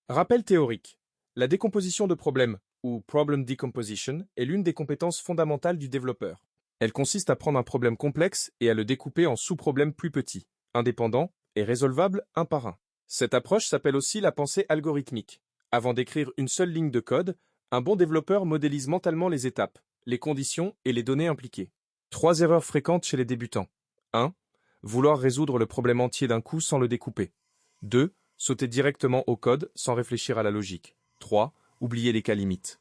Rappel théorique. La décomposition de problèmes, ou problem decomposition, est l'une des compétences fondamentales du développeur. Elle consiste à prendre un problème complexe et à le découper en sous-problèmes plus petits, indépendants et résolvables un par un. Cette approche s'appelle aussi la pensée algorithmique. Avant d'écrire une seule ligne de code, un bon développeur modélise mentalement les étapes, les conditions et les données impliquées. 3 erreurs fréquentes chez les débutants. 1. Vouloir résoudre le problème entier d'un coup sans le découper. 2. Sauter directement au code sans réfléchir à la logique. 3. Oublier les cas limites.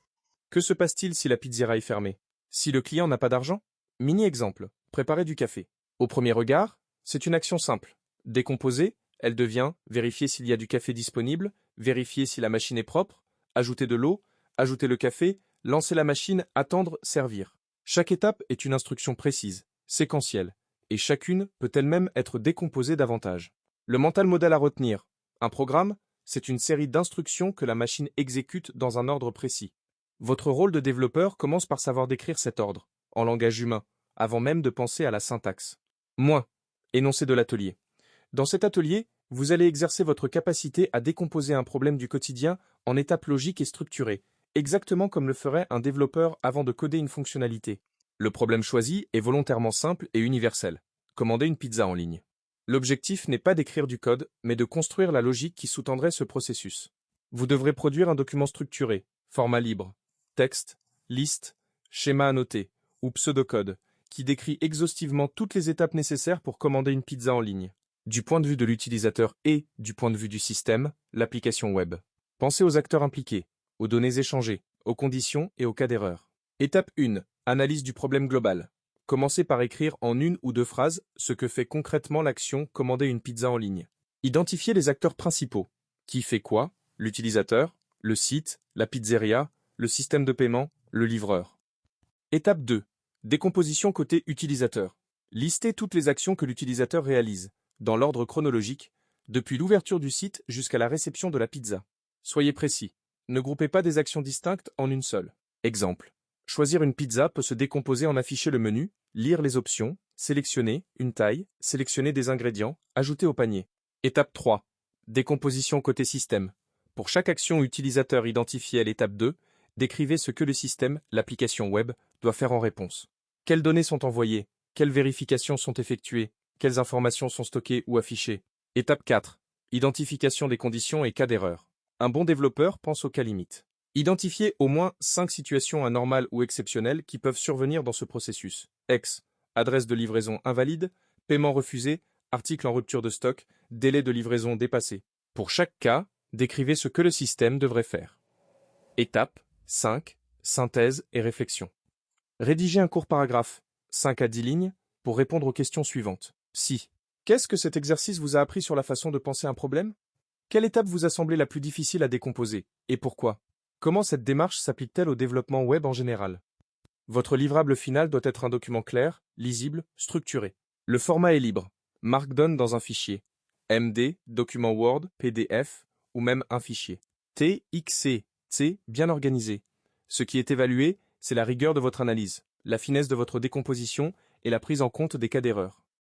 Que se passe-t-il si la pizzeria est fermée? Si le client n'a pas d'argent? Mini-exemple. Préparer du café. Au premier regard, c'est une action simple. Décomposer, elle devient vérifier s'il y a du café disponible, vérifier si la machine est propre, ajouter de l'eau, ajouter le café, lancer la machine, attendre, servir. Chaque étape est une instruction précise, séquentielle, et chacune peut elle-même être décomposée davantage. Le mental modèle à retenir. Un programme, c'est une série d'instructions que la machine exécute dans un ordre précis. Votre rôle de développeur commence par savoir décrire cet ordre, en langage humain, avant même de penser à la syntaxe. Moins. Énoncé de l'atelier. Dans cet atelier, vous allez exercer votre capacité à décomposer un problème du quotidien en étapes logiques et structurées, exactement comme le ferait un développeur avant de coder une fonctionnalité. Le problème choisi est volontairement simple et universel. Commander une pizza en ligne. L'objectif n'est pas d'écrire du code, mais de construire la logique qui sous-tendrait ce processus. Vous devrez produire un document structuré, format libre, texte, liste, schéma annoté ou pseudocode, qui décrit exhaustivement toutes les étapes nécessaires pour commander une pizza en ligne, du point de vue de l'utilisateur et du point de vue du système, l'application web. Pensez aux acteurs impliqués, aux données échangées, aux conditions et aux cas d'erreur. Étape 1. Analyse du problème global. Commencez par écrire en 1 ou 2 phrases ce que fait concrètement l'action commander une pizza en ligne. Identifiez les acteurs principaux. Qui fait quoi? L'utilisateur, le site, la pizzeria, le système de paiement, le livreur. Étape 2. Décomposition côté utilisateur. Listez toutes les actions que l'utilisateur réalise, dans l'ordre chronologique, depuis l'ouverture du site jusqu'à la réception de la pizza. Soyez précis. Ne groupez pas des actions distinctes en une seule. Exemple. Choisir une pizza peut se décomposer en afficher le menu, lire les options, sélectionner une taille, sélectionner des ingrédients, ajouter au panier. Étape 3. Décomposition côté système. Pour chaque action utilisateur identifiée à l'étape 2, décrivez ce que le système, l'application web, doit faire en réponse. Quelles données sont envoyées? Quelles vérifications sont effectuées? Quelles informations sont stockées ou affichées? Étape 4. Identification des conditions et cas d'erreur. Un bon développeur pense aux cas limites. Identifiez au moins 5 situations anormales ou exceptionnelles qui peuvent survenir dans ce processus. Ex. Adresse de livraison invalide, paiement refusé, article en rupture de stock, délai de livraison dépassé. Pour chaque cas, décrivez ce que le système devrait faire. Étape 5. Synthèse et réflexion. Rédigez un court paragraphe, 5 à 10 lignes, pour répondre aux questions suivantes. Si. Qu'est-ce que cet exercice vous a appris sur la façon de penser un problème? Quelle étape vous a semblé la plus difficile à décomposer, et pourquoi? Comment cette démarche s'applique-t-elle au développement web en général? Votre livrable final doit être un document clair, lisible, structuré. Le format est libre. Markdown dans un fichier. MD, document Word, PDF ou même un fichier. TXC, C, bien organisé. Ce qui est évalué, c'est la rigueur de votre analyse, la finesse de votre décomposition et la prise en compte des cas d'erreur.